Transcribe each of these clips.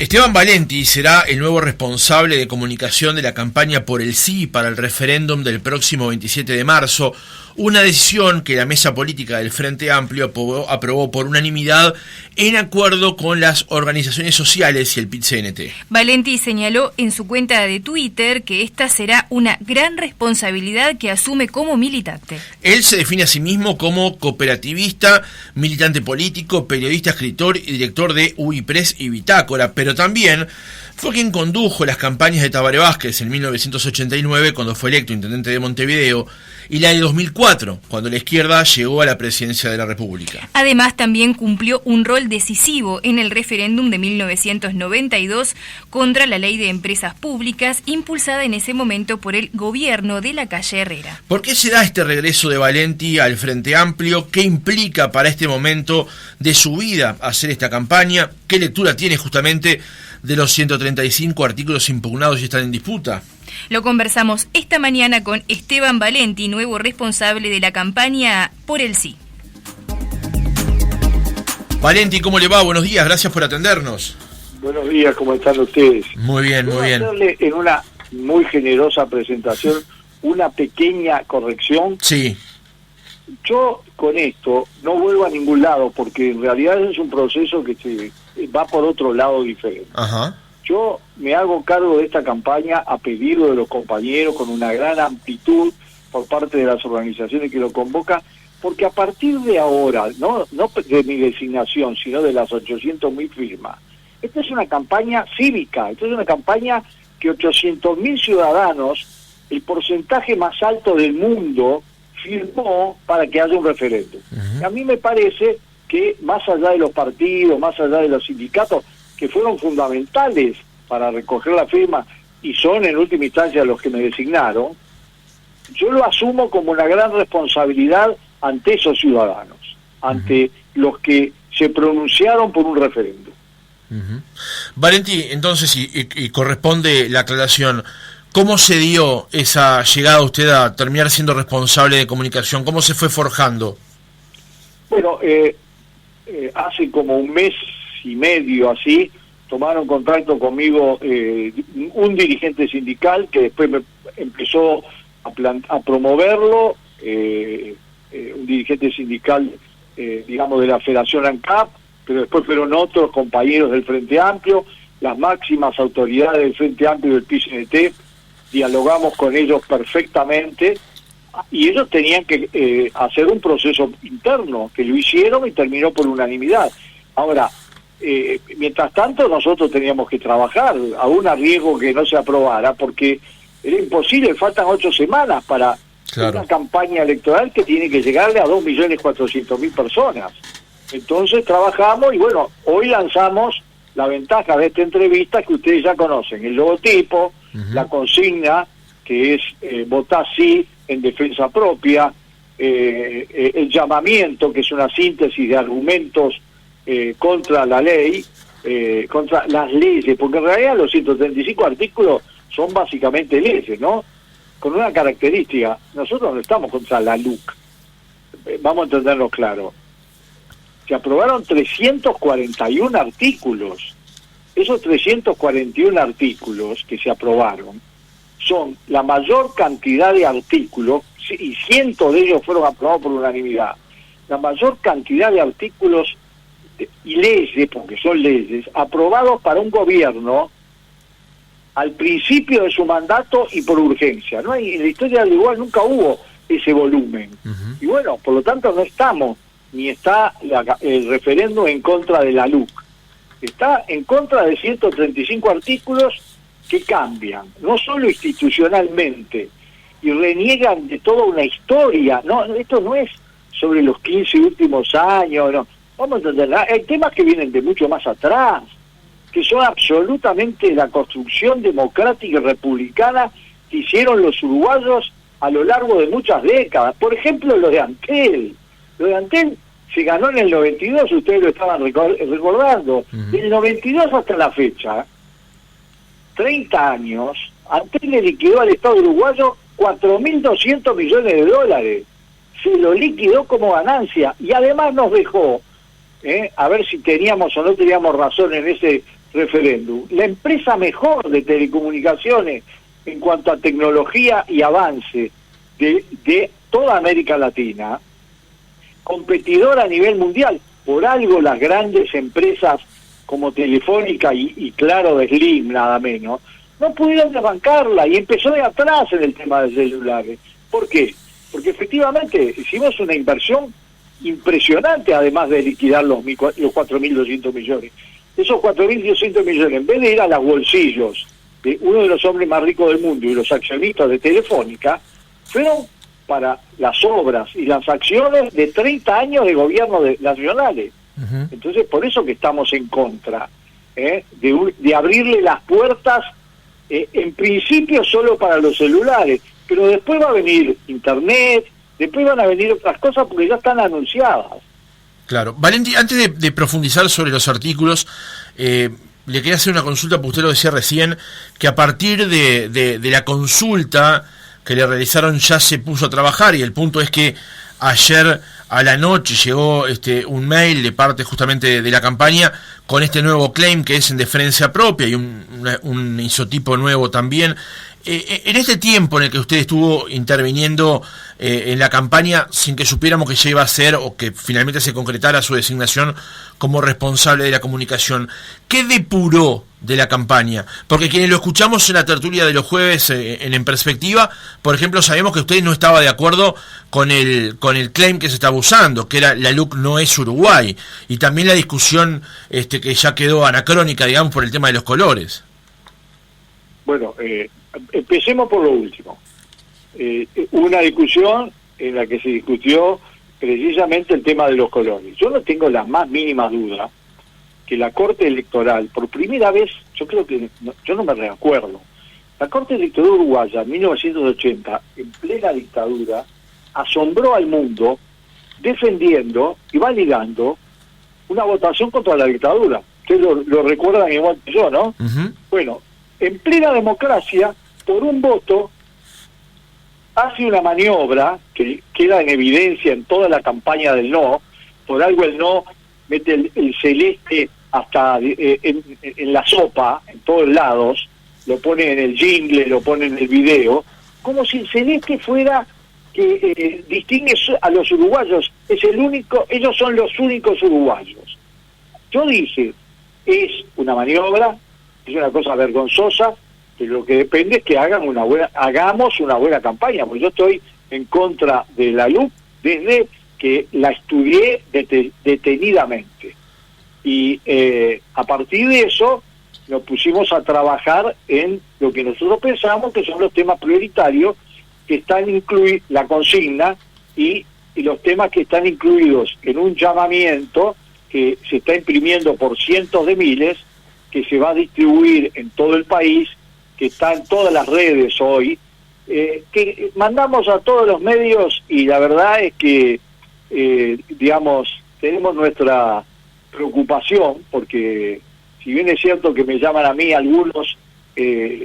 Esteban Valenti será el nuevo responsable de comunicación de la campaña por el sí para el referéndum del próximo 27 de marzo, una decisión que la mesa política del Frente Amplio aprobó por unanimidad en acuerdo con las organizaciones sociales y el PIT-CNT. Valenti señaló en su cuenta de Twitter que esta será una gran responsabilidad que asume como militante. Él se define a sí mismo como cooperativista, militante político, periodista, escritor y director de UIPRES y Bitácora, pero también fue quien condujo las campañas de Tabaré Vázquez en 1989, cuando fue electo intendente de Montevideo, y la de 2004, cuando la izquierda llegó a la presidencia de la República. Además, también cumplió un rol decisivo en el referéndum de 1992 contra la ley de empresas públicas, impulsada en ese momento por el gobierno de Lacalle Herrera. ¿Por qué se da este regreso de Valenti al Frente Amplio? ¿Qué implica para este momento de su vida hacer esta campaña? ¿Qué lectura tiene justamente de los 135 artículos impugnados y están en disputa? Lo conversamos esta mañana con Esteban Valenti, nuevo responsable de la campaña por el sí. Valenti, ¿cómo le va? Buenos días, gracias por atendernos. Buenos días, ¿cómo están ustedes? Muy bien, muy bien. Voy a hacerle en una muy generosa presentación una pequeña corrección. Sí. Yo con esto no vuelvo a ningún lado, porque en realidad es un proceso que va por otro lado diferente. Ajá. Yo me hago cargo de esta campaña a pedido de los compañeros, con una gran amplitud por parte de las organizaciones que lo convocan, porque a partir de ahora, no de mi designación, sino de las 800.000 firmas, esta es una campaña cívica, esta es una campaña que 800.000 ciudadanos, el porcentaje más alto del mundo, firmó para que haya un referéndum. Uh-huh. A mí me parece que más allá de los partidos, más allá de los sindicatos, que fueron fundamentales para recoger la firma y son en última instancia los que me designaron, yo lo asumo como una gran responsabilidad ante esos ciudadanos, ante los que se pronunciaron por un referéndum. Uh-huh. Valenti, entonces, y corresponde la aclaración, ¿cómo se dio esa llegada a usted a terminar siendo responsable de comunicación? ¿Cómo se fue forjando? Bueno, hace como un mes y medio así, tomaron contacto conmigo un dirigente sindical que después me empezó a promoverlo, un dirigente sindical, digamos, de la Federación ANCAP, pero después fueron otros compañeros del Frente Amplio, las máximas autoridades del Frente Amplio y del PIT-CNT, dialogamos con ellos perfectamente, y ellos tenían que hacer un proceso interno, que lo hicieron y terminó por unanimidad. Ahora, mientras tanto nosotros teníamos que trabajar, aún a riesgo que no se aprobara, porque era imposible, faltan 8 semanas para una campaña electoral que tiene que llegarle a 2.400.000 personas. Entonces trabajamos y bueno, hoy lanzamos la ventaja de esta entrevista que ustedes ya conocen, el logotipo, uh-huh, la consigna, que es votar sí en defensa propia, el llamamiento, que es una síntesis de argumentos contra la ley, contra las leyes, porque en realidad los 135 artículos son básicamente leyes, ¿no? Con una característica, nosotros no estamos contra la LUC, vamos a entenderlo claro. Se aprobaron 341 artículos. Esos 341 artículos que se aprobaron son la mayor cantidad de artículos, y cientos de ellos fueron aprobados por unanimidad, la mayor cantidad de artículos y leyes, porque son leyes, aprobados para un gobierno al principio de su mandato y por urgencia. No hay, en la historia del Uruguay nunca hubo ese volumen. Uh-huh. Y bueno, por lo tanto no estamos, ni está el referéndum en contra de la LUC. Está en contra de 135 artículos que cambian, no solo institucionalmente, y reniegan de toda una historia. No, esto no es sobre los 15 últimos años, no. Vamos a entender, hay temas que vienen de mucho más atrás, que son absolutamente la construcción democrática y republicana que hicieron los uruguayos a lo largo de muchas décadas. Por ejemplo, lo de Antel. Lo de Antel se ganó en el 92, ustedes lo estaban recordando. Uh-huh. Del 92 hasta la fecha, 30 años, Antel le liquidó al Estado uruguayo 4.200 millones de dólares. Se lo liquidó como ganancia y además nos dejó, a ver si teníamos o no teníamos razón en ese referéndum, la empresa mejor de telecomunicaciones en cuanto a tecnología y avance de toda América Latina, competidora a nivel mundial. Por algo las grandes empresas como Telefónica y Claro de Slim, nada menos, no pudieron desbancarla y empezó de atrás en el tema de celulares. ¿Por qué? Porque efectivamente hicimos una inversión impresionante, además de liquidar los 4.200 millones. Esos 4.200 millones, en vez de ir a los bolsillos de uno de los hombres más ricos del mundo y los accionistas de Telefónica, fueron para las obras y las acciones de 30 años de gobierno nacionales. Uh-huh. Entonces, por eso que estamos en contra de abrirle las puertas, en principio solo para los celulares, pero después va a venir Internet, después van a venir otras cosas porque ya están anunciadas. Claro. Valenti, antes de profundizar sobre los artículos, le quería hacer una consulta, porque usted lo decía recién, que a partir de la consulta que le realizaron ya se puso a trabajar, y el punto es que ayer a la noche llegó un mail de parte justamente de la campaña con este nuevo claim que es en defensa propia y un isotipo nuevo también. En este tiempo en el que usted estuvo interviniendo en la campaña sin que supiéramos que ya iba a ser o que finalmente se concretara su designación como responsable de la comunicación, ¿qué depuró de la campaña? Porque quienes lo escuchamos en la tertulia de los jueves en Perspectiva, por ejemplo, sabemos que usted no estaba de acuerdo con el claim que se estaba usando, que era la LUC no es Uruguay, y también la discusión que ya quedó anacrónica, digamos, por el tema de los colores. Bueno, empecemos por lo último. Hubo una discusión en la que se discutió precisamente el tema de los colores. Yo no tengo las más mínimas dudas que la Corte Electoral, por primera vez, yo no me recuerdo, la Corte Electoral uruguaya en 1980, en plena dictadura, asombró al mundo defendiendo y validando una votación contra la dictadura. Ustedes lo recuerdan igual que yo, ¿no? Uh-huh. Bueno, en plena democracia, por un voto, hace una maniobra que queda en evidencia en toda la campaña del no. Por algo el no mete el celeste hasta en la sopa, en todos lados, lo pone en el jingle, lo pone en el video, como si el celeste fuera que distingue a los uruguayos, es el único, ellos son los únicos uruguayos. Yo dije, es una maniobra, es una cosa vergonzosa, pero lo que depende es que hagamos una buena campaña, porque yo estoy en contra de la LUC desde que la estudié detenidamente. Y a partir de eso nos pusimos a trabajar en lo que nosotros pensamos que son los temas prioritarios que están incluidos, la consigna y los temas que están incluidos en un llamamiento que se está imprimiendo por cientos de miles, que se va a distribuir en todo el país, que está en todas las redes hoy, que mandamos a todos los medios, y la verdad es que, tenemos nuestra preocupación, porque si bien es cierto que me llaman a mí algunos,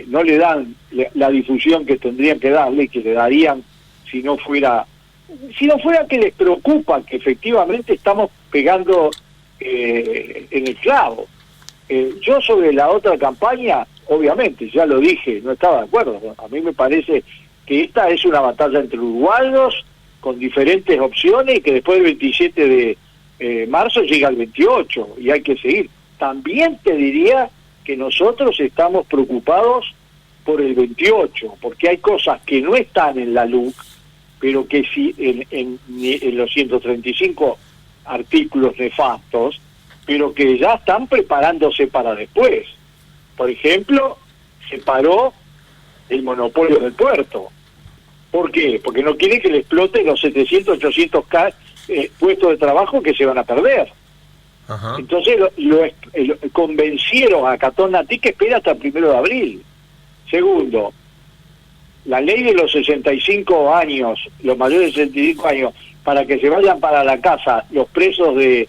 no le dan la difusión que tendrían que darle y que le darían si no fuera que les preocupa que efectivamente estamos pegando en el clavo. Yo sobre la otra campaña, obviamente, ya lo dije, no estaba de acuerdo. A mí me parece que esta es una batalla entre uruguayos con diferentes opciones y que después del 27 de marzo llega el 28 y hay que seguir. También te diría que nosotros estamos preocupados por el 28, porque hay cosas que no están en la LUC, pero que sí en los 135 artículos nefastos, pero que ya están preparándose para después. Por ejemplo, se paró el monopolio del puerto. ¿Por qué? Porque no quiere que le exploten los 700, 800 puestos de trabajo que se van a perder. Ajá. Entonces lo convencieron a Catón Natí que espera hasta el 1 de abril. Segundo, la ley de los 65 años, los mayores de 65 años, para que se vayan para la casa los presos de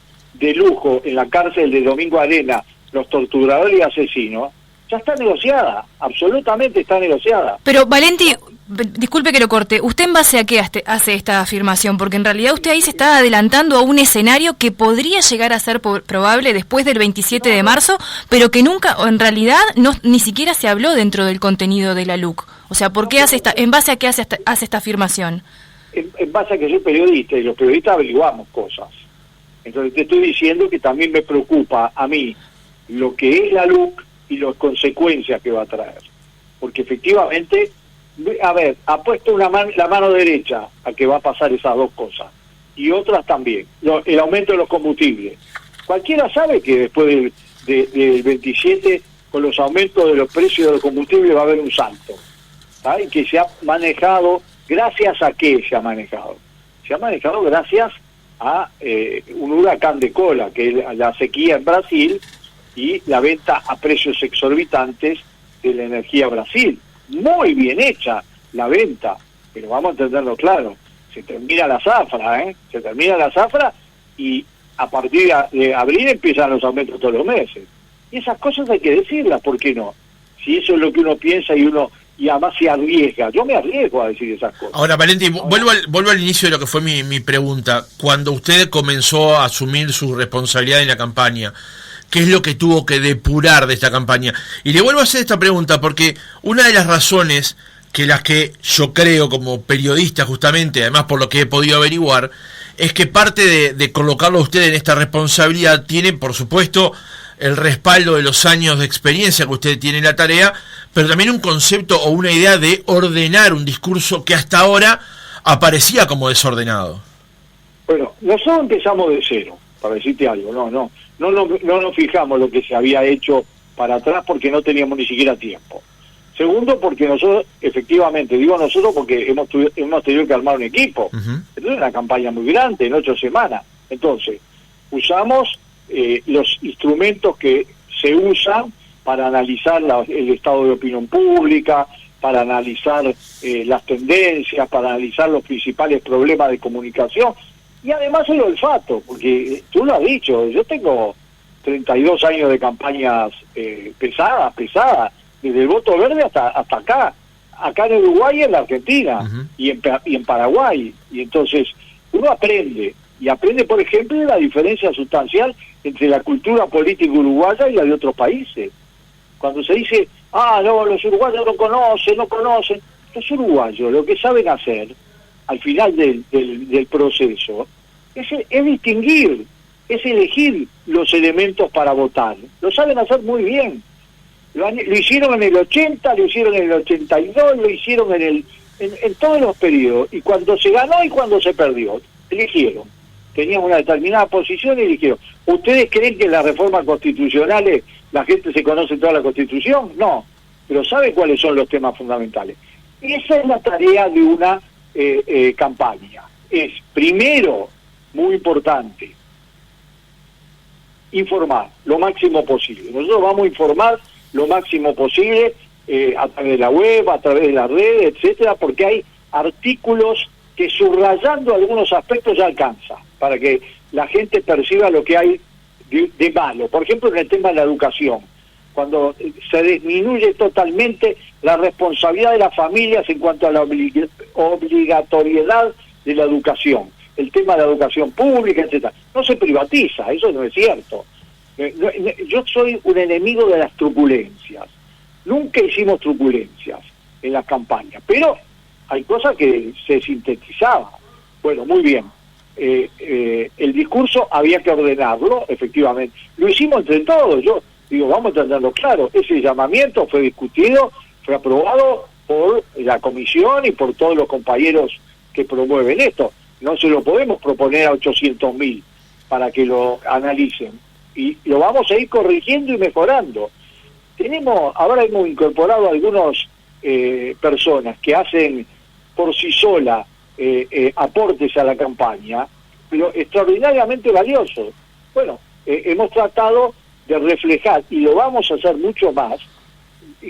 lujo en la cárcel de Domingo Arena, los torturadores y asesinos, ya está negociada, absolutamente está negociada. Pero Valenti, disculpe que lo corte, ¿usted en base a qué hace esta afirmación? Porque en realidad usted ahí se está adelantando a un escenario que podría llegar a ser probable después del 27 de marzo, pero que nunca, o en realidad, ni siquiera se habló dentro del contenido de la LUC. O sea, ¿por qué en base a qué hace esta afirmación? En base a que soy periodista, y los periodistas averiguamos cosas. Entonces te estoy diciendo que también me preocupa a mí lo que es la LUC y las consecuencias que va a traer. Porque efectivamente, a ver, ha puesto la mano derecha a que va a pasar esas dos cosas. Y otras también. El aumento de los combustibles. Cualquiera sabe que después del 27, con los aumentos de los precios de los combustibles va a haber un salto. ¿Saben? Que se ha manejado, ¿gracias a qué se ha manejado? Se ha manejado gracias a un huracán de cola, que es la sequía en Brasil y la venta a precios exorbitantes de la energía Brasil. Muy bien hecha la venta, pero vamos a entenderlo claro, se termina la zafra, se termina la zafra y a partir de abril empiezan los aumentos todos los meses. Y esas cosas hay que decirlas, ¿por qué no? Si eso es lo que uno piensa y además se arriesga. Yo me arriesgo a decir esas cosas. Ahora, Valenti, vuelvo al inicio de lo que fue mi pregunta. Cuando usted comenzó a asumir su responsabilidad en la campaña, ¿qué es lo que tuvo que depurar de esta campaña? Y le vuelvo a hacer esta pregunta porque una de las razones las que yo creo como periodista, justamente, además por lo que he podido averiguar, es que parte de colocarlo a usted en esta responsabilidad tiene, por supuesto, el respaldo de los años de experiencia que usted tiene en la tarea, pero también un concepto o una idea de ordenar un discurso que hasta ahora aparecía como desordenado. Bueno, nosotros empezamos de cero, para decirte algo, no nos fijamos lo que se había hecho para atrás porque no teníamos ni siquiera tiempo. Segundo, porque nosotros, efectivamente, digo nosotros porque hemos tenido que armar un equipo. Uh-huh. Es una campaña muy grande, en 8 semanas. Entonces, usamos los instrumentos que se usan para analizar el estado de opinión pública, para analizar las tendencias, para analizar los principales problemas de comunicación, y además el olfato, porque tú lo has dicho, yo tengo 32 años de campañas pesadas, desde el voto verde hasta acá en Uruguay y en la Argentina, uh-huh, y en Paraguay, y entonces uno aprende, por ejemplo, la diferencia sustancial entre la cultura política uruguaya y la de otros países. Cuando se dice, no, los uruguayos no conocen, los uruguayos lo que saben hacer al final del proceso es distinguir, es elegir los elementos para votar. Lo saben hacer muy bien. Lo hicieron en el 80, lo hicieron en el 82, lo hicieron en todos los periodos. Y cuando se ganó y cuando se perdió, eligieron. Tenían una determinada posición y eligieron. ¿Ustedes creen que en las reformas constitucionales la gente se conoce toda la Constitución? No, pero ¿sabe cuáles son los temas fundamentales? Esa es la tarea de una campaña. Es, primero, muy importante, informar lo máximo posible. Nosotros vamos a informar lo máximo posible a través de la web, a través de las redes, etcétera, porque hay artículos que subrayando algunos aspectos ya alcanza, para que la gente perciba lo que hay de malo. Por ejemplo, en el tema de la educación, cuando se disminuye totalmente la responsabilidad de las familias en cuanto a la obligatoriedad de la educación, el tema de la educación pública, etcétera. No se privatiza, eso no es cierto. Yo soy un enemigo de las truculencias. Nunca hicimos truculencias en las campañas, pero hay cosas que se sintetizaban. Bueno, muy bien. El discurso había que ordenarlo, efectivamente. Lo hicimos entre todos. Yo digo, vamos a entenderlo claro. Ese llamamiento fue discutido, fue aprobado por la comisión y por todos los compañeros que promueven esto. No se lo podemos proponer a 800.000 para que lo analicen. Y lo vamos a ir corrigiendo y mejorando. Ahora hemos incorporado algunas personas que hacen por sí sola aportes a la campaña, pero extraordinariamente valiosos. Bueno, hemos tratado de reflejar, y lo vamos a hacer mucho más,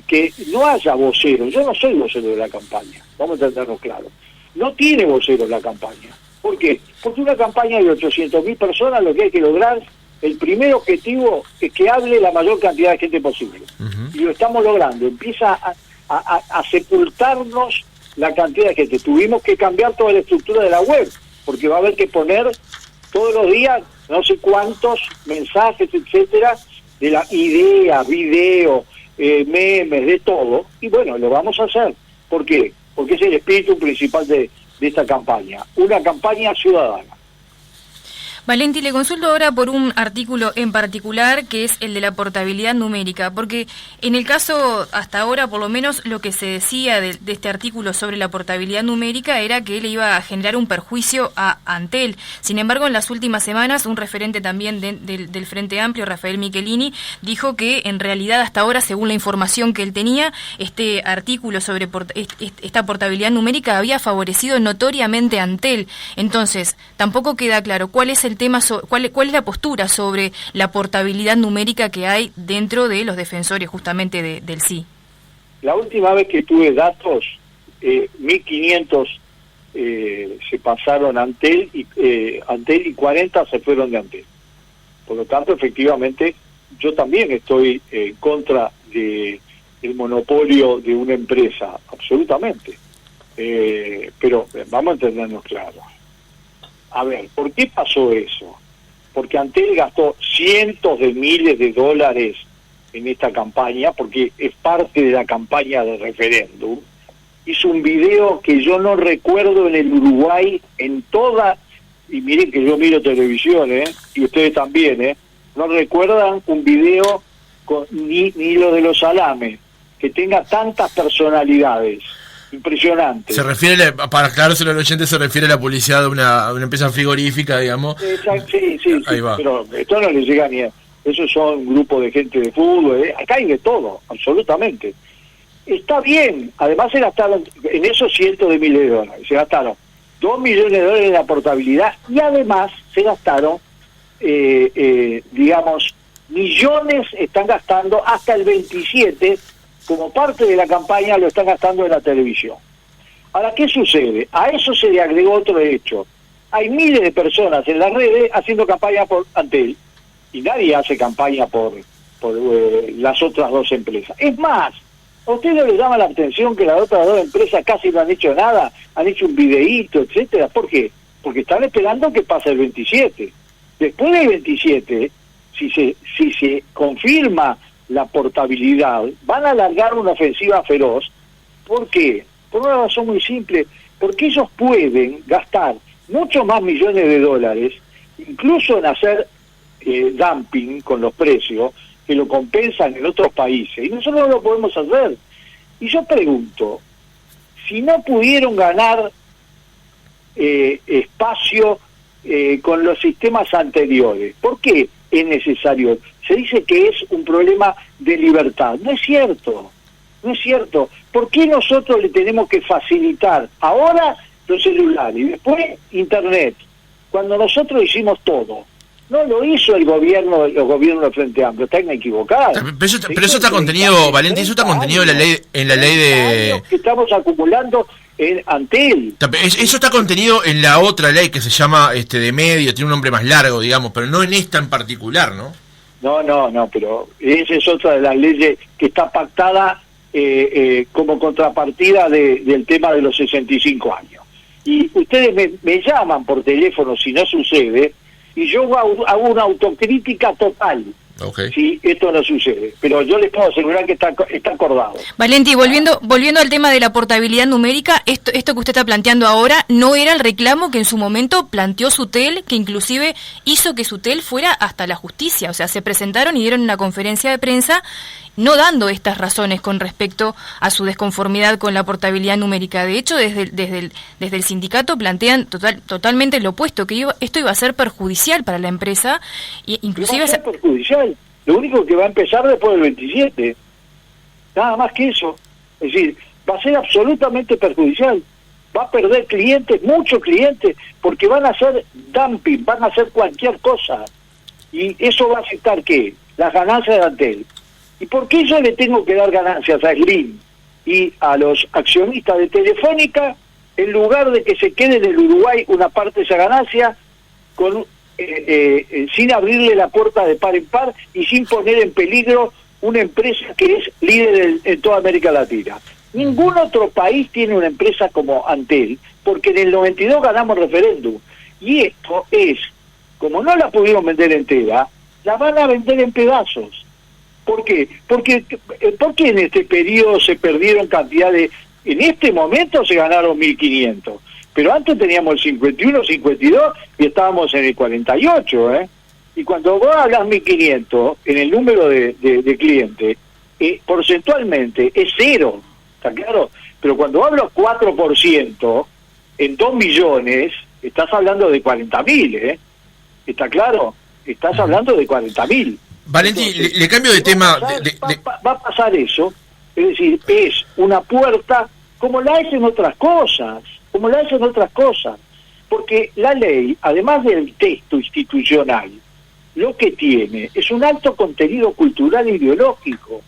que no haya voceros. Yo no soy vocero de la campaña, vamos a entendernos claro. No tiene vocero la campaña. ¿Por qué? Porque una campaña de 800.000 personas, lo que hay que lograr, el primer objetivo es que hable la mayor cantidad de gente posible. Uh-huh. Y lo estamos logrando. Empieza a sepultarnos la cantidad de gente. Tuvimos que cambiar toda la estructura de la web, porque va a haber que poner todos los días no sé cuántos mensajes, etcétera, de la idea, video, memes, de todo. Y bueno, lo vamos a hacer. ¿Por qué? Porque es el espíritu principal de esta campaña. Una campaña ciudadana. Valenti, le consulto ahora por un artículo en particular, que es el de la portabilidad numérica, porque en el caso, hasta ahora, por lo menos, lo que se decía de este artículo sobre la portabilidad numérica era que le iba a generar un perjuicio a Antel. Sin embargo, en las últimas semanas, un referente también del Frente Amplio, Rafael Michelini, dijo que en realidad hasta ahora, según la información que él tenía, este artículo sobre esta portabilidad numérica había favorecido notoriamente a Antel. Entonces, tampoco queda claro cuál es el tema, cuál es la postura sobre la portabilidad numérica que hay dentro de los defensores justamente del sí. La última vez que tuve datos, 1.500 se pasaron a Antel y 40 se fueron de Antel. Por lo tanto, efectivamente, yo también estoy en contra del monopolio de una empresa, absolutamente. Pero vamos a entendernos claro. A ver, ¿por qué pasó eso? Porque Antel gastó cientos de miles de dólares en esta campaña, porque es parte de la campaña de referéndum. Hizo un video que yo no recuerdo en el Uruguay, en toda, y miren que yo miro televisión, y ustedes también, no recuerdan un video ni lo de los salames, que tenga tantas personalidades. Impresionante. Se refiere, para aclarárselo al oyente, se refiere a la publicidad de una empresa frigorífica, digamos. Sí, ahí va. Pero esto no le llega ni a... Esos son un grupo de gente de fútbol, acá hay de todo, absolutamente. Está bien, además se gastaron, en esos cientos de miles de dólares, se gastaron 2 millones de dólares en la portabilidad y además se gastaron, digamos, millones están gastando hasta el 27, como parte de la campaña lo están gastando en la televisión. Ahora, ¿qué sucede? A eso se le agregó otro hecho. Hay miles de personas en las redes haciendo campaña por Antel y nadie hace campaña por las otras dos empresas. Es más, ¿a ustedes no les llama la atención que las otras dos empresas casi no han hecho nada? Han hecho un videíto, etcétera. ¿Por qué? Porque están esperando que pase el 27. Después del 27, si se confirma la portabilidad, van a alargar una ofensiva feroz. ¿Por qué? Por una razón muy simple, porque ellos pueden gastar muchos más millones de dólares, incluso en hacer dumping con los precios, que lo compensan en otros países, y nosotros no lo podemos hacer. Y yo pregunto, si no pudieron ganar espacio con los sistemas anteriores, ¿por qué es necesario? Se dice que es un problema de libertad. No es cierto, no es cierto. ¿Por qué nosotros le tenemos que facilitar ahora los celulares y después Internet, cuando nosotros hicimos todo? No lo hizo los gobiernos del Frente Amplio, están equivocados. Pero eso está contenido, Valenti, eso está contenido en la ley de... que estamos acumulando en Antel. Eso está contenido en la otra ley que se llama de medio, tiene un nombre más largo, digamos, pero no en esta en particular, ¿no? No, pero esa es otra de las leyes que está pactada como contrapartida del tema de los 65 años. Y ustedes me llaman por teléfono si no sucede, y yo hago una autocrítica total. Okay. Si esto no sucede, pero yo les puedo asegurar que está acordado. Valenti, volviendo al tema de la portabilidad numérica, esto que usted está planteando ahora no era el reclamo que en su momento planteó Sutel, que inclusive hizo que Sutel fuera hasta la justicia. O sea, se presentaron y dieron una conferencia de prensa no dando estas razones con respecto a su desconformidad con la portabilidad numérica. De hecho, desde el sindicato plantean totalmente lo opuesto, que esto iba a ser perjudicial para la empresa. Y inclusive va a ser perjudicial. Lo único que va a empezar después del 27. Nada más que eso. Es decir, va a ser absolutamente perjudicial. Va a perder clientes, muchos clientes, porque van a hacer dumping, van a hacer cualquier cosa. Y eso va a afectar, ¿qué? Las ganancias de Antel. ¿Y por qué yo le tengo que dar ganancias a Slim y a los accionistas de Telefónica en lugar de que se quede en el Uruguay una parte de esa ganancia sin abrirle la puerta de par en par y sin poner en peligro una empresa que es líder en toda América Latina? Ningún otro país tiene una empresa como Antel, porque en el 92 ganamos referéndum. Y esto es, como no la pudieron vender entera, la van a vender en pedazos. ¿Por qué? Porque en este periodo se perdieron cantidades. En este momento se ganaron 1.500, pero antes teníamos el 51, 52 y estábamos en el 48, ¿eh? Y cuando vos hablas 1.500 en el número de clientes, porcentualmente es cero, ¿está claro? Pero cuando hablo 4%, en 2 millones, estás hablando de 40.000, ¿eh? ¿Está claro? Estás hablando de 40.000. Valentín, le cambio de tema. Va a pasar eso, es decir, es una puerta como la es en otras cosas, porque la ley, además del texto institucional, lo que tiene es un alto contenido cultural e ideológico.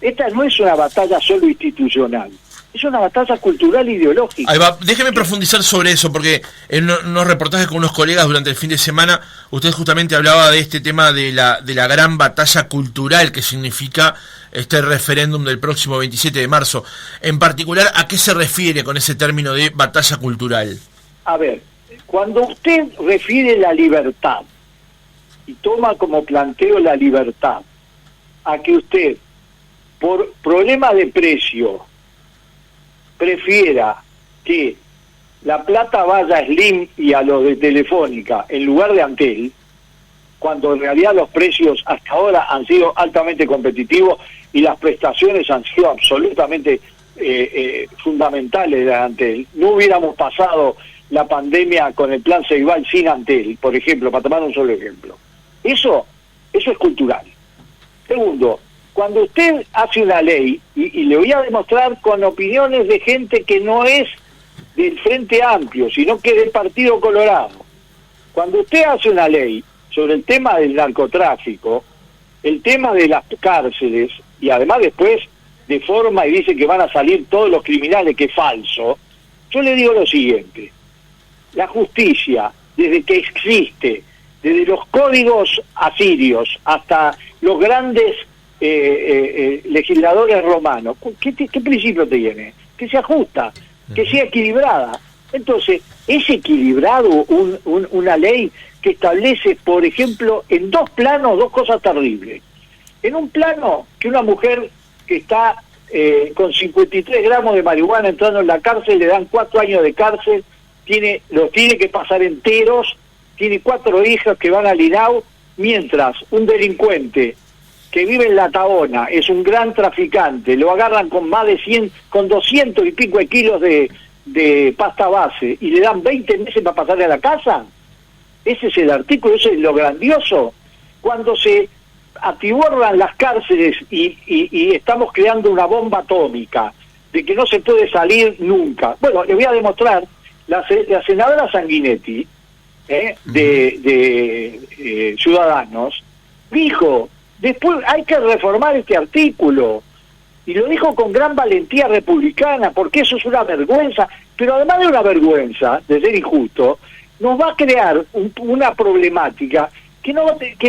Esta no es una batalla solo institucional, es una batalla cultural e ideológica. Ahí va, déjeme profundizar sobre eso, porque en unos reportajes con unos colegas durante el fin de semana, usted justamente hablaba de este tema de la gran batalla cultural que significa este referéndum del próximo 27 de marzo. En particular, ¿a qué se refiere con ese término de batalla cultural? A ver, cuando usted refiere la libertad, y toma como planteo la libertad, a que usted, por problemas de precio, prefiera que la plata vaya a Slim y a los de Telefónica en lugar de Antel, cuando en realidad los precios hasta ahora han sido altamente competitivos y las prestaciones han sido absolutamente fundamentales de Antel. No hubiéramos pasado la pandemia con el plan Ceibal sin Antel, por ejemplo, para tomar un solo ejemplo. Eso es cultural. Segundo, cuando usted hace una ley, y le voy a demostrar con opiniones de gente que no es del Frente Amplio, sino que del Partido Colorado, cuando usted hace una ley sobre el tema del narcotráfico, el tema de las cárceles, y además después deforma y dice que van a salir todos los criminales, que es falso, yo le digo lo siguiente: la justicia, desde que existe, desde los códigos asirios hasta los grandes legisladores romanos, ¿qué principio tiene? Que se ajusta, que sea equilibrada. Entonces, es equilibrado una ley que establece, por ejemplo, en dos planos, dos cosas terribles. En un plano, que una mujer que está con 53 gramos de marihuana entrando en la cárcel, le dan 4 años de cárcel, los tiene que pasar enteros, tiene 4 hijas que van al INAU, mientras un delincuente que vive en La Taona, es un gran traficante, lo agarran con más de 100, con 200 y pico de kilos de pasta base, y le dan 20 meses para pasarle a la casa. Ese es el artículo, eso es lo grandioso. Cuando se atiborran las cárceles y estamos creando una bomba atómica, de que no se puede salir nunca. Bueno, le voy a demostrar, la senadora Sanguinetti, de Ciudadanos, dijo: después hay que reformar este artículo, y lo dijo con gran valentía republicana, porque eso es una vergüenza, pero además de una vergüenza, de ser injusto, nos va a crear una problemática que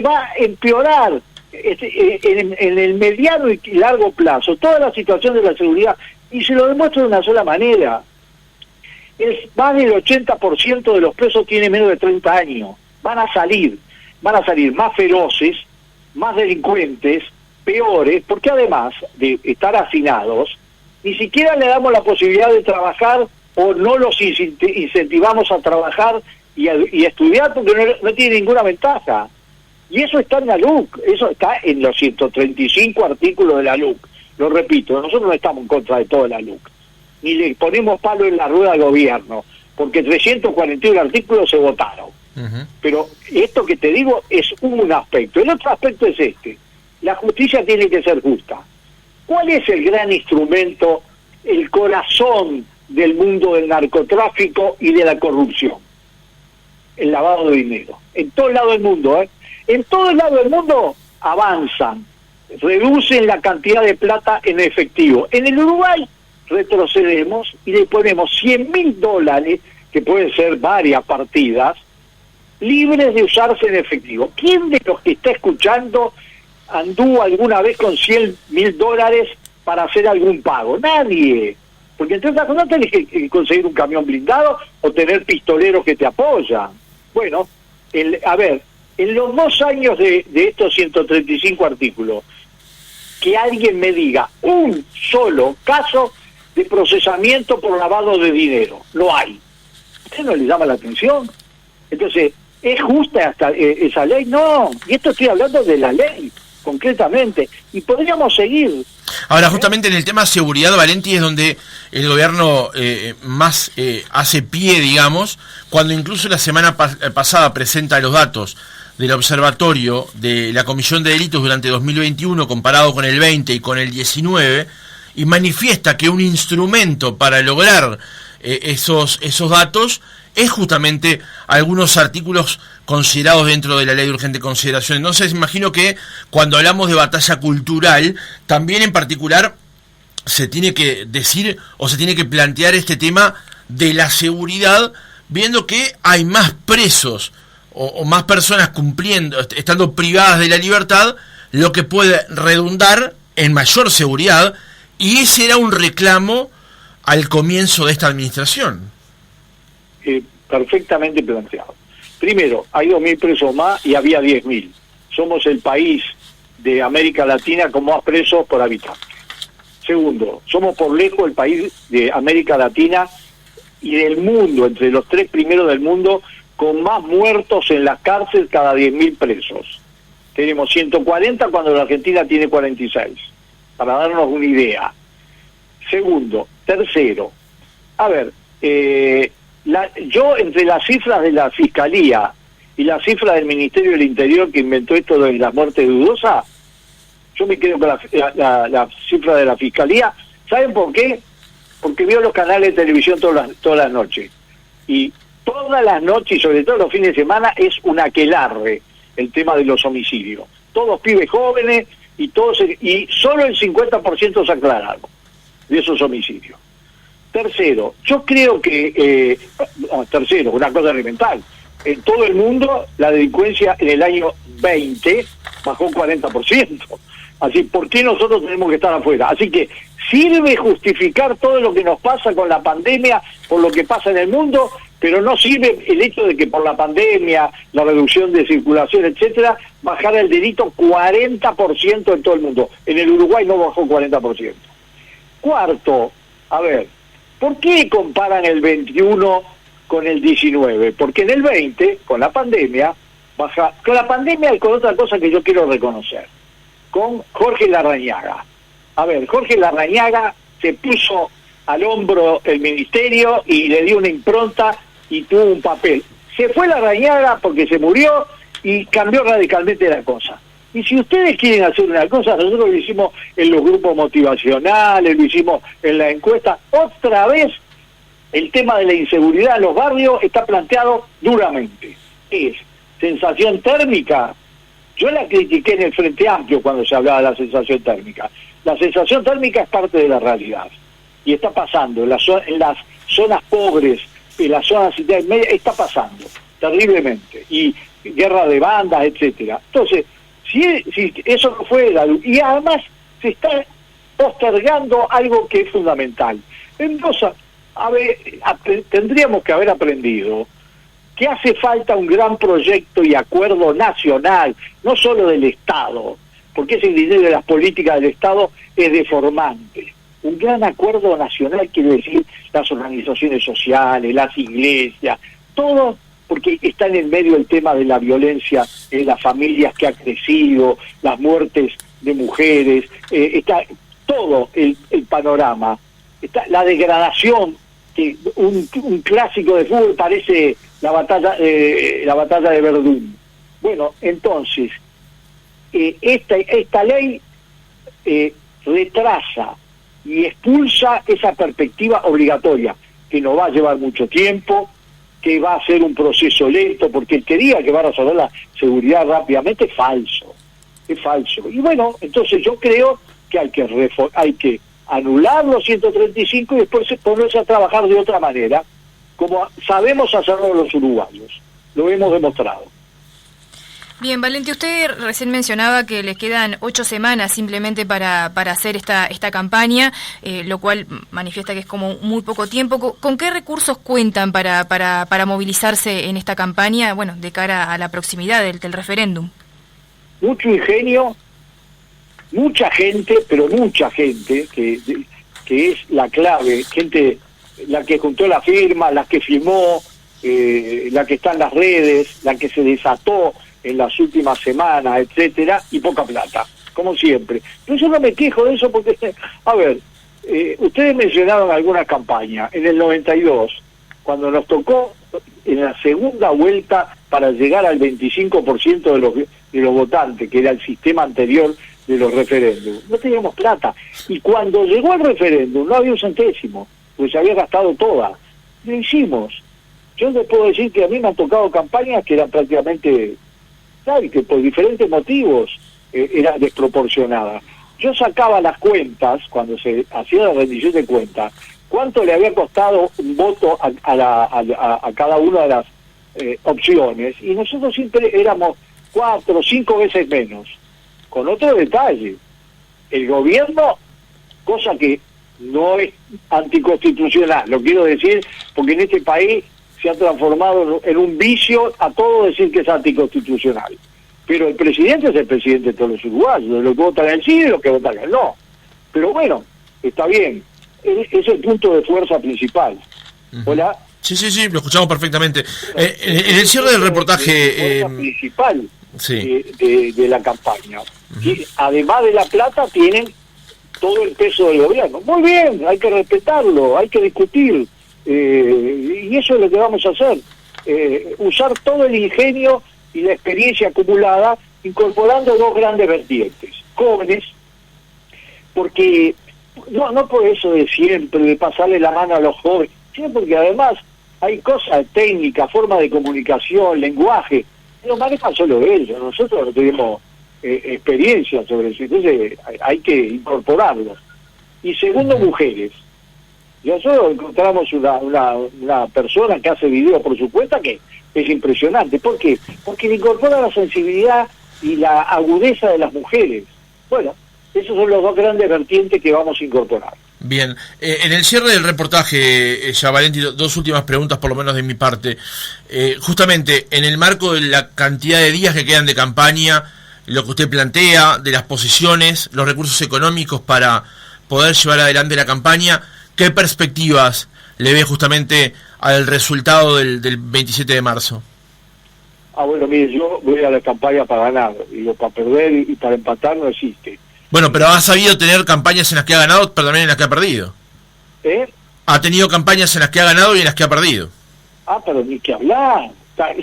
va a empeorar en el mediano y largo plazo toda la situación de la seguridad, y se lo demuestro de una sola manera. Más del 80% de los presos tiene menos de 30 años, van a salir más feroces, más delincuentes, peores, porque además de estar hacinados, ni siquiera le damos la posibilidad de trabajar, o no los incentivamos a trabajar y a estudiar, porque no tiene ninguna ventaja. Y eso está en la LUC, eso está en los 135 artículos de la LUC. Lo repito, nosotros no estamos en contra de toda la LUC, ni le ponemos palo en la rueda al gobierno, porque 341 artículos se votaron. Pero esto que te digo es un aspecto. El otro aspecto es este: la justicia tiene que ser justa. ¿Cuál es el gran instrumento, el corazón del mundo del narcotráfico y de la corrupción? El lavado de dinero. En todo el lado del mundo, en todo el lado del mundo avanzan, reducen la cantidad de plata en efectivo. En el Uruguay retrocedemos y le ponemos $100.000, que pueden ser varias partidas, libres de usarse en efectivo. ¿Quién de los que está escuchando anduvo alguna vez con $100.000 para hacer algún pago? Nadie. Porque entre otras cosas tenés que conseguir un camión blindado o tener pistoleros que te apoyan. Bueno, a ver, en los 2 años de estos 135 artículos, que alguien me diga un solo caso de procesamiento por lavado de dinero. No hay. ¿A usted no le llama la atención? Entonces, ¿es justa hasta esa ley? No. Y esto estoy hablando de la ley, concretamente. Y podríamos seguir. Ahora, justamente en el tema seguridad, Valenti, es donde el gobierno más hace pie, digamos, cuando incluso la semana pasada presenta los datos del observatorio de la Comisión de Delitos durante 2021 comparado con el 20 y con el 19, y manifiesta que un instrumento para lograr esos datos es justamente algunos artículos considerados dentro de la ley de urgente consideración. Entonces imagino que cuando hablamos de batalla cultural, también en particular se tiene que decir o se tiene que plantear este tema de la seguridad, viendo que hay más presos o más personas cumpliendo, estando privadas de la libertad, lo que puede redundar en mayor seguridad, y ese era un reclamo al comienzo de esta administración. Perfectamente planteado. Primero, hay 2.000 presos más y había 10.000. Somos el país de América Latina con más presos por habitante. Segundo, somos por lejos el país de América Latina y del mundo, entre los 3 primeros del mundo, con más muertos en las cárceles cada 10.000 presos. Tenemos 140 cuando la Argentina tiene 46, para darnos una idea. Segundo. Tercero, a ver, yo entre las cifras de la Fiscalía y las cifras del Ministerio del Interior que inventó esto de las muertes dudosas, yo me quedo con la cifra de la Fiscalía. ¿Saben por qué? Porque veo los canales de televisión todas las noches. Y todas las noches, y sobre todo los fines de semana, es un aquelarre el tema de los homicidios. Todos pibes jóvenes y solo el 50% se aclararon de esos homicidios. Tercero, yo creo que, tercero, una cosa elemental, en todo el mundo la delincuencia en el año 20 bajó un 40%. Así, ¿por qué nosotros tenemos que estar afuera? Así que sirve justificar todo lo que nos pasa con la pandemia por lo que pasa en el mundo, pero no sirve el hecho de que por la pandemia, la reducción de circulación, etcétera, bajara el delito 40% en todo el mundo. En el Uruguay no bajó 40%. Cuarto, a ver, ¿por qué comparan el 21 con el 19? Porque en el 20, con la pandemia, con la pandemia y con otra cosa que yo quiero reconocer, con Jorge Larrañaga. A ver, Jorge Larrañaga se puso al hombro el ministerio y le dio una impronta y tuvo un papel. Se fue Larrañaga porque se murió y cambió radicalmente la cosa. Y si ustedes quieren hacer una cosa, nosotros lo hicimos en los grupos motivacionales, lo hicimos en la encuesta. Otra vez, el tema de la inseguridad en los barrios está planteado duramente. Es sensación térmica. Yo la critiqué en el Frente Amplio cuando se hablaba de la sensación térmica. La sensación térmica es parte de la realidad. Y está pasando en las zonas pobres, en las zonas intermedias, está pasando terriblemente. Y guerra de bandas, etcétera. Entonces, si eso no fue la luz, y además se está postergando algo que es fundamental. Entonces, tendríamos que haber aprendido que hace falta un gran proyecto y acuerdo nacional, no solo del Estado, porque ese dinero de las políticas del Estado es deformante. Un gran acuerdo nacional quiere decir las organizaciones sociales, las iglesias, todo, porque está en el medio el tema de la violencia en las familias que ha crecido, las muertes de mujeres, está todo el panorama, está la degradación, que un clásico de fútbol parece la batalla de Verdún. Bueno, entonces, esta ley retrasa y expulsa esa perspectiva obligatoria, que nos va a llevar mucho tiempo, que va a ser un proceso lento, porque el que diga que va a resolver la seguridad rápidamente es falso. Y bueno, entonces yo creo que hay que anular los 135 y después ponerse a trabajar de otra manera, como sabemos hacerlo los uruguayos. Lo hemos demostrado. Bien, Valenti, usted recién mencionaba que le quedan 8 semanas simplemente para hacer esta campaña, lo cual manifiesta que es como muy poco tiempo. ¿Con qué recursos cuentan para movilizarse en esta campaña, bueno, de cara a la proximidad del referéndum? Mucho ingenio, mucha gente, pero mucha gente, que es la clave, gente, la que juntó la firma, la que firmó, la que está en las redes, la que se desató en las últimas semanas, etcétera, y poca plata, como siempre. Pero yo no me quejo de eso porque, a ver, ustedes mencionaron algunas campañas. En el 92, cuando nos tocó en la segunda vuelta para llegar al 25% de los votantes, que era el sistema anterior de los referéndums, no teníamos plata. Y cuando llegó el referéndum, no había un centésimo, pues se había gastado toda. Lo hicimos. Yo les puedo decir que a mí me han tocado campañas que eran prácticamente, ¿sabes?, que por diferentes motivos eran desproporcionadas. Yo sacaba las cuentas, cuando se hacía la rendición de cuentas, cuánto le había costado un voto a cada una de las opciones, y nosotros siempre éramos 4 o 5 veces menos. Con otro detalle, el gobierno, cosa que no es anticonstitucional, lo quiero decir, porque en este país se ha transformado en un vicio a todo decir que es anticonstitucional. Pero el presidente es el presidente de todos los uruguayos, de los que votan el sí y de los que votan el no. Pero bueno, está bien, es el punto de fuerza principal. Hola. Sí, lo escuchamos perfectamente. En el cierre del reportaje... La principal sí. de la campaña. Y además de la plata, tienen todo el peso del gobierno. Muy bien, hay que respetarlo, hay que discutir. Y eso es lo que vamos a hacer. Usar todo el ingenio y la experiencia acumulada, incorporando 2 grandes vertientes. Jóvenes, porque no por eso de siempre, de pasarle la mano a los jóvenes, sino porque además hay cosas técnicas, forma de comunicación, lenguaje, lo manejan solo ellos, nosotros no tenemos experiencia sobre eso, entonces hay que incorporarlos. Y segundo, mujeres. Nosotros encontramos una persona que hace video por su cuenta que es impresionante. ¿Por qué? Porque le incorpora la sensibilidad y la agudeza de las mujeres. Bueno, esos son los 2 grandes vertientes que vamos a incorporar. Bien, en el cierre del reportaje, ya Valenti, 2 últimas preguntas por lo menos de mi parte. Justamente, en el marco de la cantidad de días que quedan de campaña, lo que usted plantea, de las posiciones, los recursos económicos para poder llevar adelante la campaña, ¿qué perspectivas le ve justamente al resultado del 27 de marzo? Bueno, mire, yo voy a la campaña para ganar, y para perder y para empatar no existe. Bueno, pero ha sabido tener campañas en las que ha ganado, pero también en las que ha perdido. Ha tenido campañas en las que ha ganado y en las que ha perdido. Pero ni que hablar.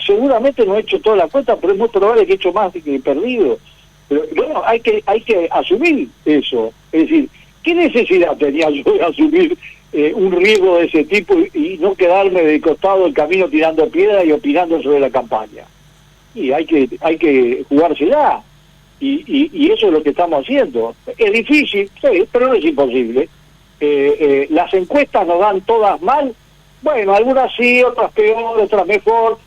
Seguramente no he hecho toda la cuenta, pero es muy probable que he hecho más que he perdido. Pero bueno, hay que asumir eso. Es decir, ¿qué necesidad tenía yo de asumir un riesgo de ese tipo y no quedarme de costado del camino tirando piedra y opinando sobre la campaña? Y hay que jugársela. Y eso es lo que estamos haciendo. Es difícil, sí, pero no es imposible. Las encuestas nos dan todas mal. Bueno, algunas sí, otras peor, otras mejor.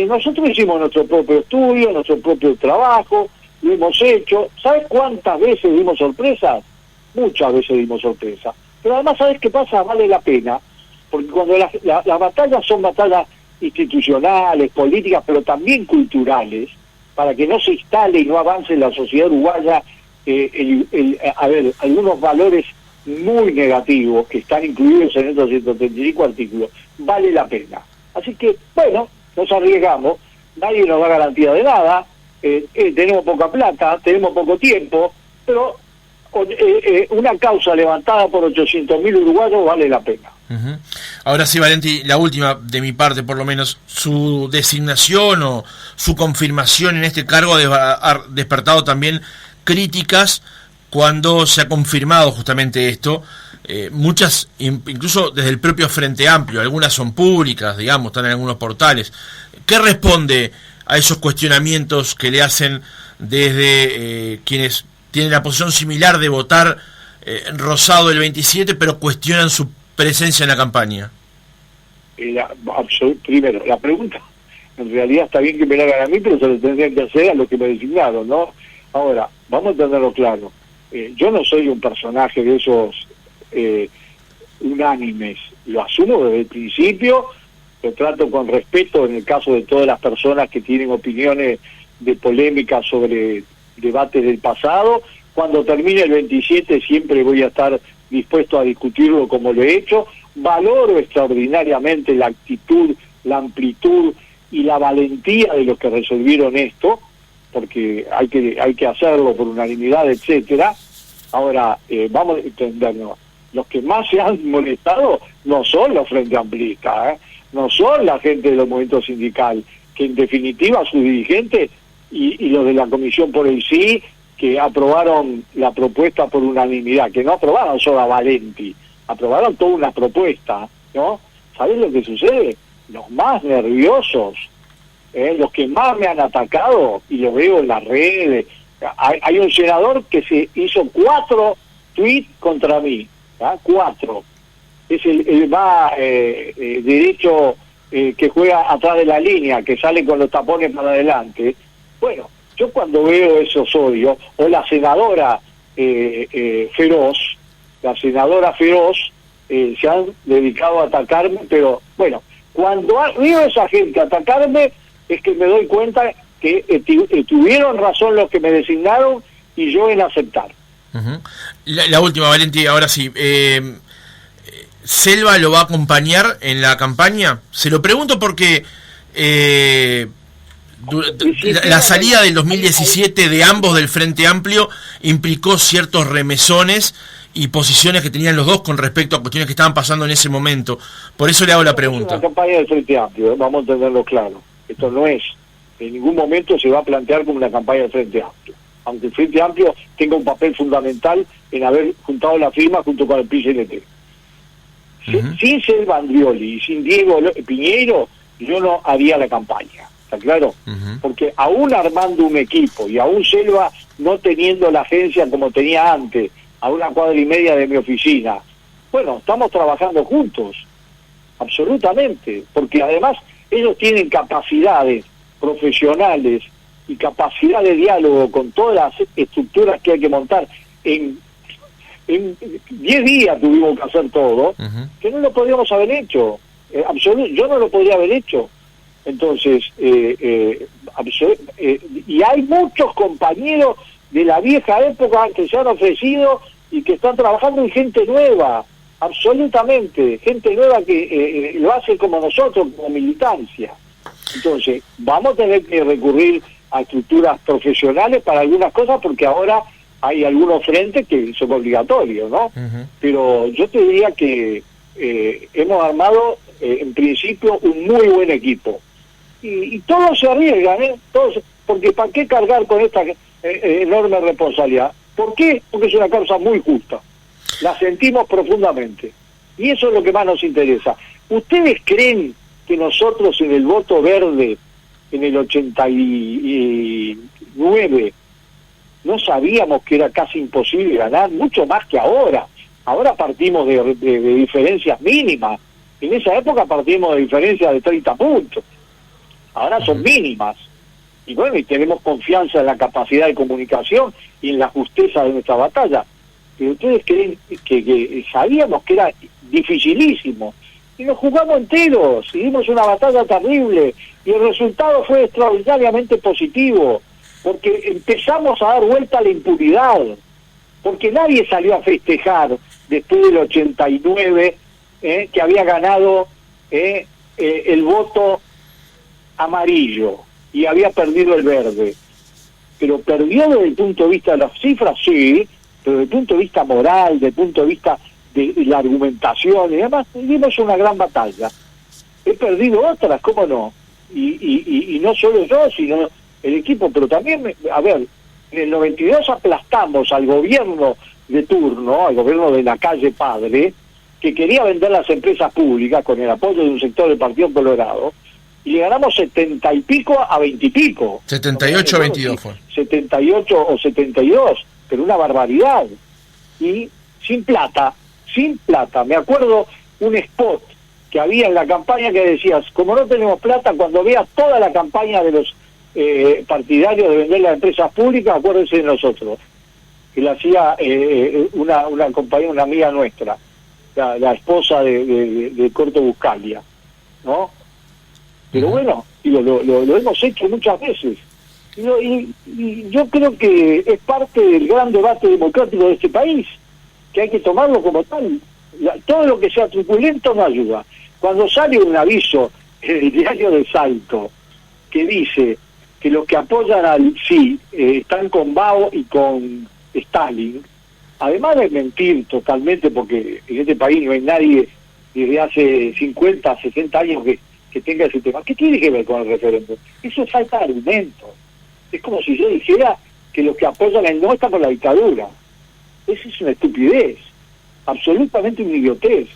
Nosotros hicimos nuestro propio estudio, nuestro propio trabajo, lo hemos hecho. ¿Sabes cuántas veces dimos sorpresas? Muchas veces dimos sorpresas. Pero además, ¿sabes qué pasa? Vale la pena, porque cuando las batallas son batallas institucionales, políticas, pero también culturales, para que no se instale y no avance en la sociedad uruguaya algunos valores muy negativos que están incluidos en estos 135 artículos, vale la pena. Así que, bueno, nos arriesgamos, nadie nos da garantía de nada, tenemos poca plata, tenemos poco tiempo, pero una causa levantada por 800.000 uruguayos vale la pena. Ahora sí, Valenti, la última de mi parte, por lo menos, su designación o su confirmación en este cargo ha despertado también críticas cuando se ha confirmado justamente esto. Muchas, incluso desde el propio Frente Amplio, algunas son públicas, digamos, están en algunos portales. ¿Qué responde a esos cuestionamientos que le hacen desde quienes tienen la posición similar de votar rosado el 27, pero cuestionan su presencia en la campaña? Primero, la pregunta en realidad está bien que me la hagan a mí, pero se lo tendrían que hacer a los que me designaron, ¿no? Ahora, vamos a tenerlo claro. Yo no soy un personaje de esos unánimes. Lo asumo desde el principio, lo trato con respeto en el caso de todas las personas que tienen opiniones de polémica sobre debates del pasado. Cuando termine el 27 siempre voy a estar dispuesto a discutirlo como lo he hecho. Valoro extraordinariamente la actitud, la amplitud y la valentía de los que resolvieron esto, porque hay que hacerlo por unanimidad, etcétera. Ahora, vamos a entendernos, los que más se han molestado no son los Frente Amplistas, no son la gente de los movimientos sindicales, que en definitiva sus dirigentes y los de la Comisión por el Sí, que aprobaron la propuesta por unanimidad, que no aprobaron solo a Valenti, aprobaron toda una propuesta, ¿no? ¿Sabés lo que sucede? Los más nerviosos, los que más me han atacado, y lo veo en las redes, hay un senador que se hizo 4 tweets contra mí, 4. Es el más derecho que juega atrás de la línea, que sale con los tapones para adelante. Bueno, yo cuando veo esos odios, o la senadora feroz, se han dedicado a atacarme, pero bueno, cuando veo a esa gente atacarme, es que me doy cuenta que tuvieron razón los que me designaron y yo en aceptar. Uh-huh. La última, Valenti, ahora sí. ¿Selva lo va a acompañar en la campaña? Se lo pregunto porque la salida del 2017 de ambos del Frente Amplio implicó ciertos remesones y posiciones que tenían los dos con respecto a cuestiones que estaban pasando en ese momento. Por eso le hago la pregunta. La campaña del Frente Amplio, vamos a tenerlo claro. Esto no es, en ningún momento se va a plantear como una campaña del Frente Amplio. Aunque el Frente Amplio tenga un papel fundamental en haber juntado la firma junto con el PCLT. Sin Selva Andrioli y sin Diego Piñeiro, yo no haría la campaña, ¿está claro? Porque aún armando un equipo y aún Selva no teniendo la agencia como tenía antes, a 1 cuadra y media de mi oficina, bueno, estamos trabajando juntos, absolutamente, porque además ellos tienen capacidades profesionales y capacidad de diálogo con todas las estructuras que hay que montar. En 10 días tuvimos que hacer todo, que no lo podríamos haber hecho, yo no lo podría haber hecho. Entonces, y hay muchos compañeros de la vieja época que se han ofrecido y que están trabajando en gente nueva, absolutamente, gente nueva que lo hace como nosotros, como militancia. Entonces, vamos a tener que recurrir a estructuras profesionales para algunas cosas, porque ahora hay algunos frentes que son obligatorios, ¿no? Pero yo te diría que hemos armado, en principio, un muy buen equipo. Y todos se arriesgan, todos, porque ¿para qué cargar con esta enorme responsabilidad? ¿Por qué? Porque es una causa muy justa. La sentimos profundamente. Y eso es lo que más nos interesa. ¿Ustedes creen que nosotros en el voto verde, en el 89, no sabíamos que era casi imposible ganar? Mucho más que ahora. Ahora partimos de diferencias mínimas. En esa época partimos de diferencias de 30 puntos. Ahora son mínimas. Y bueno, y tenemos confianza en la capacidad de comunicación y en la justeza de nuestra batalla. Pero ustedes creen que sabíamos que era dificilísimo. Y nos jugamos enteros, y dimos una batalla terrible. Y el resultado fue extraordinariamente positivo. Porque empezamos a dar vuelta a la impunidad. Porque nadie salió a festejar después del 89 que había ganado el voto amarillo y había perdido el verde. Pero perdió desde el punto de vista de las cifras, sí, pero desde el punto de vista moral, desde el punto de vista de la argumentación y demás, dimos una gran batalla. He perdido otras, ¿cómo no? Y no solo yo, sino el equipo, pero también, a ver, en el 92 aplastamos al gobierno de turno, al gobierno de la calle Padre, que quería vender las empresas públicas con el apoyo de un sector del Partido Colorado, y le ganamos 70 y pico a 20 y pico. 78 a 22 fue. 78 o 72, pero una barbaridad. Y sin plata. Me acuerdo un spot que había en la campaña que decías, como no tenemos plata, cuando veas toda la campaña de los partidarios de vender las empresas públicas, acuérdense de nosotros, que la hacía una compañera, una amiga nuestra, la esposa de Corto Buscalia, ¿no? Pero bueno, digo, lo hemos hecho muchas veces. Y yo creo que es parte del gran debate democrático de este país, que hay que tomarlo como tal. Todo lo que sea truculento no ayuda. Cuando sale un aviso en el diario de Salto que dice que los que apoyan al sí están con Bao y con Stalin, además de mentir totalmente, porque en este país no hay nadie desde hace 50, 60 años que tenga ese tema. ¿Qué tiene que ver con el referéndum? Eso es falta de argumentos. Es como si yo dijera que los que apoyan el no están por la dictadura. Esa es una estupidez, absolutamente una idiotez.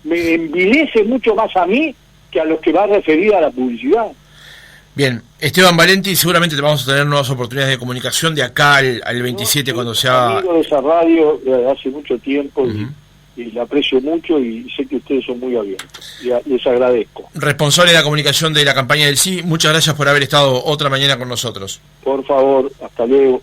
Me envilece mucho más a mí que a los que va referida a la publicidad. Bien, Esteban Valenti, seguramente te vamos a tener nuevas oportunidades de comunicación de acá al 27 cuando sea... Amigo de esa radio hace mucho tiempo y la aprecio mucho y sé que ustedes son muy abiertos. Les agradezco. Responsable de la comunicación de la campaña del sí, muchas gracias por haber estado otra mañana con nosotros. Por favor, hasta luego.